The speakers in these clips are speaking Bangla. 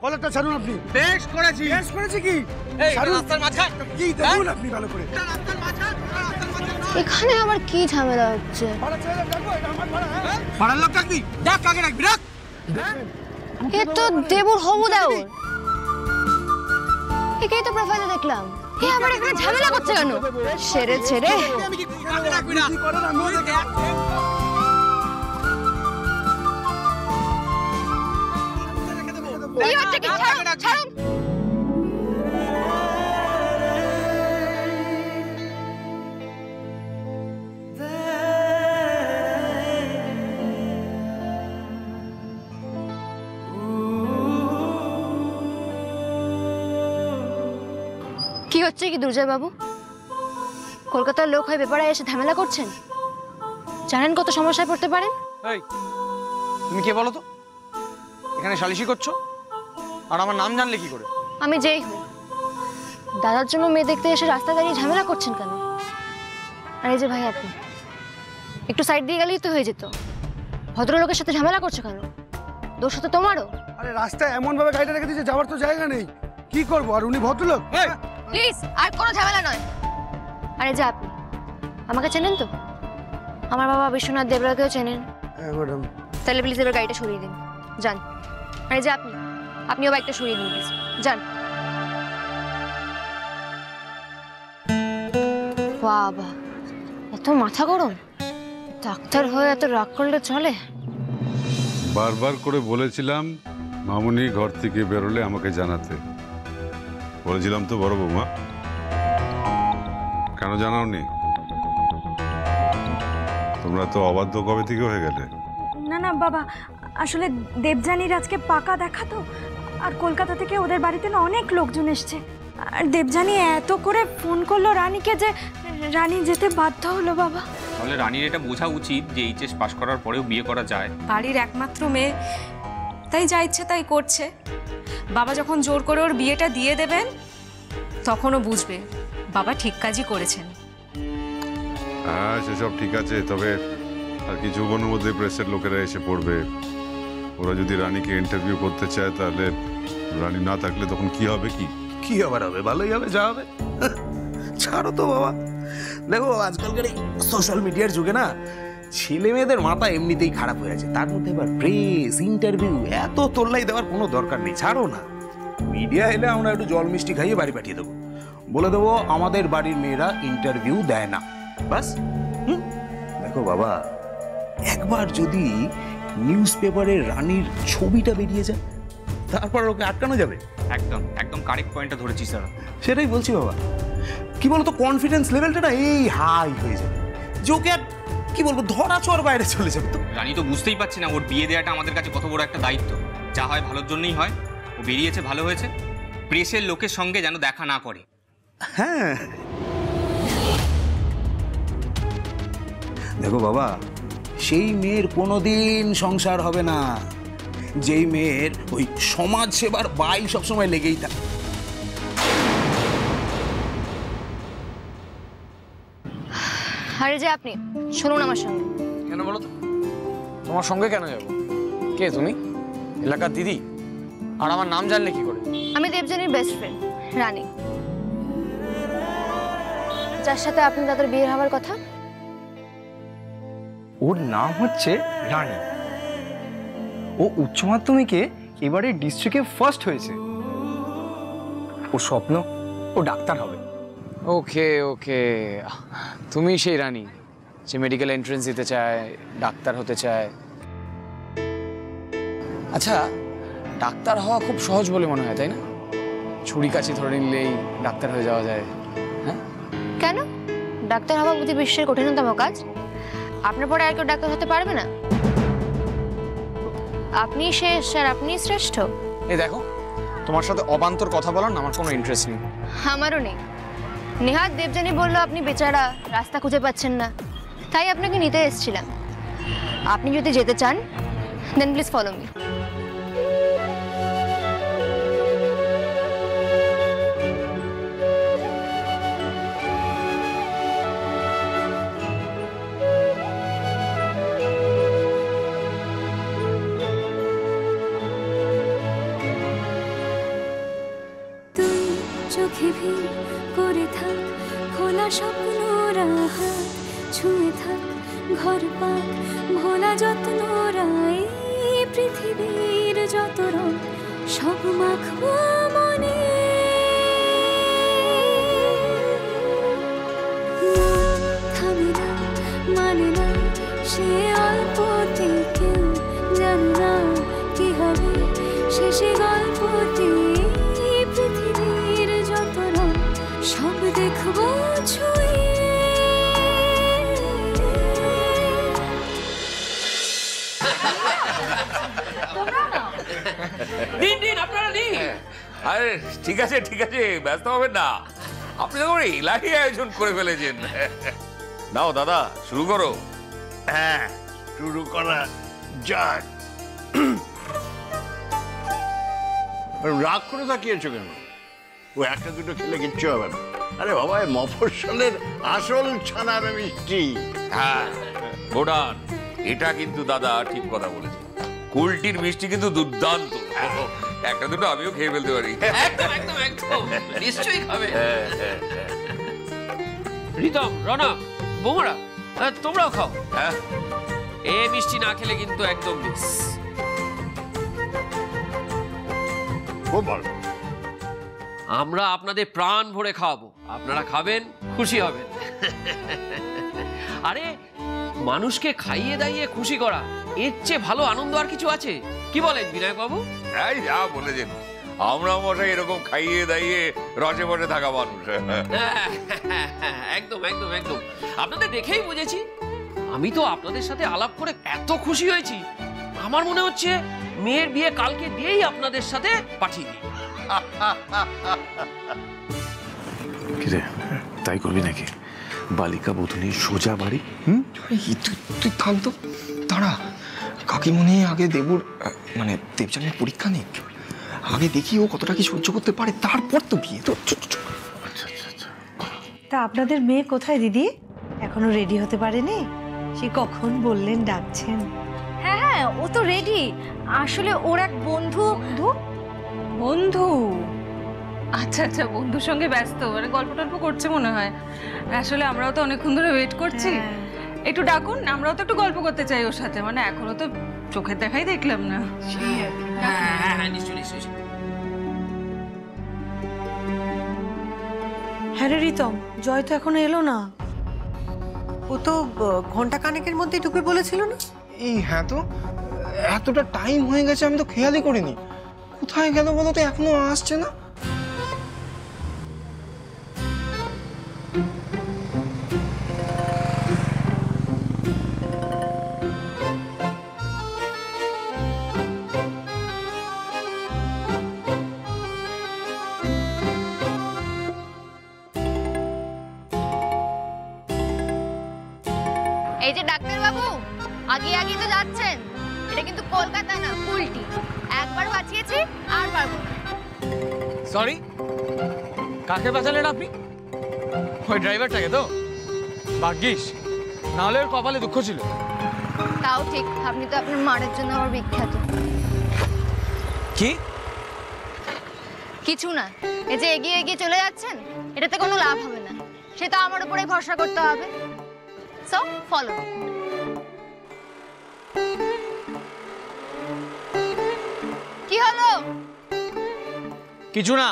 কলারটা ছাড়ুন আপনি। বেশ করেছি। বেশ করেছি কি? এই ছাড়ুন। রাস্তার মাঝখান কি দেখুন আপনি ভালো করে। এখানে আবার কি ঝামেলা হচ্ছে? পাড়া ছেড়ে ডাকবো, এটা আমার পাড়া, হ্যাঁ? পাড়ার লোক ডাকবি, ডাক, কাকে ডাকবি ডাক। এ তো দেবুর হবু দেওর। একেই তো প্রোফাইলে দেখলাম। এ আবার এখানে ঝামেলা করছে কেন? ছেড়ে ছেড়ে আমি কি কাকে ডাকবি না? কি করেন আমিও দেখি। এই হচ্ছে কি? ছাড়ুন, ছাড়ুন। কি হচ্ছে কি দুর্জয় বাবু? কলকাতার লোক হয়ে ব্যাপারে এসে ঝামেলা করছেন? জানেন কত সমস্যায় পড়তে পারেন? এই তুমি কে বলো তো? এখানে সালিশি করছো আর আমার নাম জানলে কি করে? আমি যেই হই, দাদার জন্য মেয়ে দেখতে এসে রাস্তা দাঁড়িয়ে ঝামেলা করছেন কেন? আর এই যে ভাই, আপনি একটু সাইড দিয়ে গেলেই তো হয়ে যেত। ভদ্রলোকের সাথে ঝামেলা করছো কেন? দোষ তো তোমারও। আরে রাস্তায় এমন ভাবে গাড়িটা রেখে দিয়েছে, যাওয়ার তো জায়গা নেই। কি করবো? আর উনি ভদ্রলোক। এই প্লিজ, আর কোনো ঝামেলা নয়। আর এই যে আপনি আমাকে চেনেন তো? আমার বাবা বিশ্বনাথ দেবরাকেও চেনেন। হ্যাঁ ম্যাডাম। তাহলে প্লিজ এবার গাড়িটা সরিয়ে দিন, যান। আর এই যে আপনিও বাইকটা সরিয়ে দিন প্লিজ, যান। বাবা, এত মাথা গরম! ডাক্তার হয়ে এত রাগ করলে চলে? বারবার করে বলেছিলাম মামুনি ঘর থেকে বেরোলে আমাকে জানাতে। বলেছিলাম তো বড় বৌমা, কেন জানাওনি? তোমরা তো অবাধ্য কবে থেকে হয়ে গেলে। না না বাবা, আসলে দেবযানীর আজকে পাকা দেখা তো, আর কলকাতা থেকে ওদের বাড়িতে না অনেক লোকজন এসছে। আর দেবযানী এত করে ফোন করলো রানীকে যে রানী যেতে বাধ্য হলো বাবা। তাহলে রানীর এটা বোঝা উচিত যে এইচএস পাশ করার পরেও বিয়ে করা যায়। বাড়ির একমাত্র মেয়ে, তাই যা ইচ্ছে তাই করছে। বাবা যখন জোর করে ওর বিয়েটা দিয়ে দেবেন তখনও বুঝবে বাবা ঠিক কাজই করেছেন। হ্যাঁ, সেসব ঠিক আছে, তবে আর কিছুক্ষণের মধ্যে প্রেসের লোকেরা এসে পড়বে। ওরা যদি রানীকে ইন্টারভিউ করতে চায়, তাহলে রানী না থাকলে তখন কি হবে? কি আবার হবে? ভালোই হবে, যা হবে। ছাড়ো তো বাবা। দেখো আজকালকার এই সোশ্যাল মিডিয়ার যুগে না ছেলে মেয়েদের মাথা এমনিতেই খারাপ হয়ে আছে, তার মধ্যে আবার প্রেস ইন্টারভিউ, এত তোল্লাই দেওয়ার কোনো দরকার নেই। ছাড়ো না, মিডিয়া এলে আমরা একটু জল মিষ্টি খাইয়ে বাড়ি পাঠিয়ে দেবো, বলে দেবো আমাদের বাড়ির মেয়েরা ইন্টারভিউ দেয় না, বাস। দেখো বাবা, একবার যদি নিউজ পেপারে রানীর ছবিটা বেরিয়ে যায়, তারপর ওকে আটকানো যাবে? একদম একদম কারেক্ট পয়েন্টটা ধরেছি স্যার। সেটাই বলছি বাবা। কি বলতো, কনফিডেন্স লেভেলটা না এই হাই হয়ে যাবে, যে ওকে আর কি বলবো ধরা ছোঁয়ার বাইরে চলে যাবে। তো রানী তো বুঝতেই পারছি না ওর বিয়ে দেওয়াটা আমাদের কাছে কত বড় একটা দায়িত্ব। যা হয় ভালোর জন্যই হয়। ও বেরিয়েছে, ভালো হয়েছে। প্রেসের লোকের সঙ্গে যেন দেখা না করে। হ্যাঁ, দেখো বাবা, সেই মেয়ের কোনোদিন সংসার হবে না যেই মেয়ের ওই সমাজ সেবার বাই সবসময় লেগেই থাকে। আর এই যে আপনি শুনুন আমার সঙ্গে। কেন বলো তো? তোমার সঙ্গে কেন যাব? কে তুমি? এলাকার দিদি? আর আমার নাম জানলে কি করে? আমি দেবযানীর বেস্ট ফ্রেন্ড রানী, যার সাথে আপনি তাদের বিয়ে হওয়ার কথা। ওর নাম হচ্ছে রানী। ও উচ্চ মাধ্যমিকে এবারে ডিস্ট্রিক্টে ফার্স্ট হয়েছে। ওর স্বপ্ন ও ডাক্তার হবে। ওকে ওকে, তুমি সেই রানী যে মেডিকেল এন্ট্রেন্স দিতে চায়, ডাক্তার হতে চায়। আচ্ছা, ডাক্তার হওয়া খুব সহজ বলে মনে হয়, তাই না? ছুরি কাছি ধরে নিলেই ডাক্তার হয়ে যাওয়া যায়। হ্যাঁ, কেন? ডাক্তার হওয়া বুঝি বিশ্বের কঠিনতম কাজ? আপনার পরে আর কেউ ডাক্তার হতে পারবে না? আপনি শেষ আর আপনি শ্রেষ্ঠ। এই দেখো, তোমার সাথে অবান্তর কথা বলার না আমার কোনো ইন্টারেস্ট নেই। আমারও নেই। নেহাত দেবযানী বললো আপনি বেচারা রাস্তা খুঁজে পাচ্ছেন না, তাই আপনাকে নিতে এসেছিলাম। আপনি যদি যেতে চান দেন প্লিজ ফলো মি। চোখে ভিড় করে থাক, খোলা স্বপ্নরা হাত ছুঁয়ে থাক, ঘর পাক ভোলা যত্নরা এই পৃথিবীর যত রং সব মাখবো মনে। থামে না মানে না সে অল্পতে, কেউ জানে না কি হবে শেষে গল্পতে। পৃথিবীর যত রং সব দেখবো ছুঁয়ে। আপনারা নিন। আরে ঠিক আছে ঠিক আছে, ব্যস্ত হবেন না, আপনি তো এলাহি আয়োজন করে ফেলেছেন। নাও দাদা শুরু করো। হ্যাঁ শুরু করা যাক। রাগ করে তাকিয়েছো কেন? ও একটা দুটো খেলে কিচ্ছু হবে না। আরে বাবা, মফস্বলের আসল ছানার মিষ্টি। হ্যাঁ গোডান, এটা কিন্তু দাদা ঠিক কথা বলেছে, কুলটির মিষ্টি কিন্তু দুর্দান্ত। একটা দুটো আমিও খেয়ে ফেলতে পারি। একদম একদম একদম, নিশ্চয়ই খাবে। রিতম, রনক, বৌমারা তোমরাও খাও। হ্যাঁ, এ মিষ্টি না খেলে কিন্তু একদম মিস। খুব ভালো। আমরা আপনাদের প্রাণ ভরে খাওয়াবো, আপনারা খাবেন, খুশি হবেন। আরে মানুষকে খাইয়ে দাইয়ে খুশি করা, এর চেয়ে ভালো আনন্দ আর কিছু আছে? কি বলেন বিনায়ক বাবু? এই যা বলেছেন, আমরা মশাই এরকম খাইয়ে দাইয়ে রসে বসে থাকা মানুষ। একদম একদম একদম, আপনাদের দেখেই বুঝেছি। আমি তো আপনাদের সাথে আলাপ করে এত খুশি হয়েছি, আমার মনে হচ্ছে মেয়ের বিয়ে কালকে দিয়েই আপনাদের সাথে পাঠিয়ে দিই। কিরে, তাই করবি নাকি? বালিকা বধূনি সোজা বাড়ি। তুই থাম তো, দাঁড়া। কাকিমণি আগে দেবুর মানে দেবযানীর পরীক্ষা নিক, আগে দেখি ও কতটা কি সহ্য করতে পারে, তারপর তো বিয়ে। তো তা আপনাদের মেয়ে কোথায় দিদি? এখনো রেডি হতে পারেনি? সে কখন বললেন ডাকছেন? হ্যাঁ হ্যাঁ, ও তো রেডি। আসলে ওর এক বন্ধু। বন্ধু? আচ্ছা আচ্ছা, বন্ধুর সঙ্গে ব্যস্ত, মানে গল্প টল্প করছে মনে হয়। আসলে আমরাও তো অনেকক্ষণ ধরে ওয়েট করছি। একটু ডাকুন, আমরাও তো একটু গল্প করতে চাই ওর সাথে। মানে এখনো তো চোখের দেখাই দেখলাম না। হ্যাঁ রে রিতম, জয় তো এখনো এলো না। ও তো ঘন্টা কানেকের মধ্যে ঢুকবে বলেছিল না? এই হ্যাঁ, তো এতটা টাইম হয়ে গেছে, আমি তো খেয়ালই করিনি। কোথায় গেল বলো তো, এখনো আসছে না। এই যে ডাক্তার বাবু, আগে আগে তো যাচ্ছেন। এটা কিন্তু কলকাতা না, কুলটি। একবার বাঁচিয়েছি, আর পারবো না। সরি, কাকে বাঁচালেন আপনি? ওই ড্রাইভারটাকে তো? ভাগ্যিস, নাহলে ওর কপালে দুঃখ ছিল। তাও ঠিক, আপনি তো আপনার মারের জন্য আমার বিখ্যাত। কি? কিছু না, এই যে এগিয়ে এগিয়ে চলে যাচ্ছেন, এটাতে কোনো লাভ হবে না। সেটা আমার উপরেই ভরসা করতে হবে। So follow. কি হলো? কিছু না।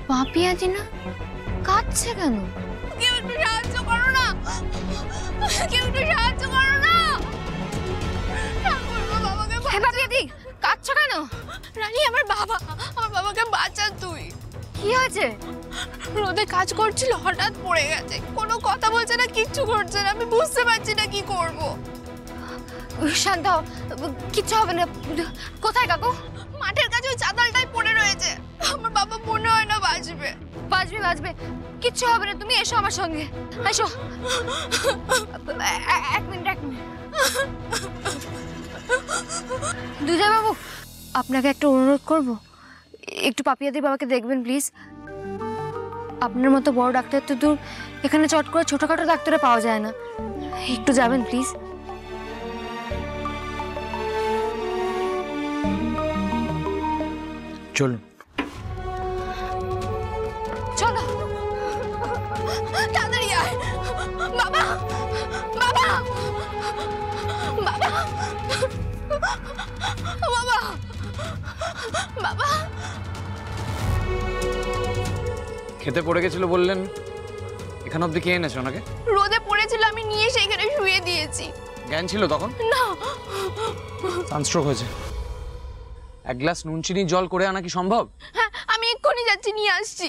পাপিয়া জিনা কাঁদছে কেন? কেউ একটু সাহায্য করো না, কেউ একটু সাহায্য করো না। পাপিয়া দি, কাঁদছো কেন? রানী, আমার বাবাকে বাঁচা তুই। কি হয়েছে? রোদে কাজ করছিল, হঠাৎ পড়ে গেছে, কোনো কথা বলছে না, কিচ্ছু করছে না। আমি বুঝতে পারছি না কি করব। শান্ত হও, কিচ্ছু হবে না। কোথায় কাকু? মাঠের কাছে ওই চাতালটাই পড়ে রয়েছে। আমার বাবা মনে হয় না বাঁচবে। বাঁচবে বাঁচবে, কিচ্ছু হবে না, তুমি এসো আমার সঙ্গে, এসো। এক মিনিট এক মিনিট। দুজয় বাবু, আপনাকে একটা অনুরোধ করব, একটু পাপিয়াদির বাবাকে দেখবেন প্লিজ। আপনার মতো বড় ডাক্তার তো দূর, এখানে চট করে ছোটখাটো ডাক্তারে পাওয়া যায় না, একটু যাবেন প্লিজ। চলুন। চলো তাড়াতাড়ি আয়। বাবা বাবা বাবা বাবা বাবা। খেতে পড়ে গেছিল বললেন, এখানে অব্দি কে এনেছে ওনাকে? রোদে পড়েছিল, আমি নিয়ে এসে এখানে শুয়ে দিয়েছি। জ্ঞান ছিল তখন? না। সানস্ট্রোক হয়েছে। এক গ্লাস নুন চিনি জল করে আনা কি সম্ভব? হ্যাঁ, আমি এক্ষুনি যাচ্ছি, নিয়ে আসছি।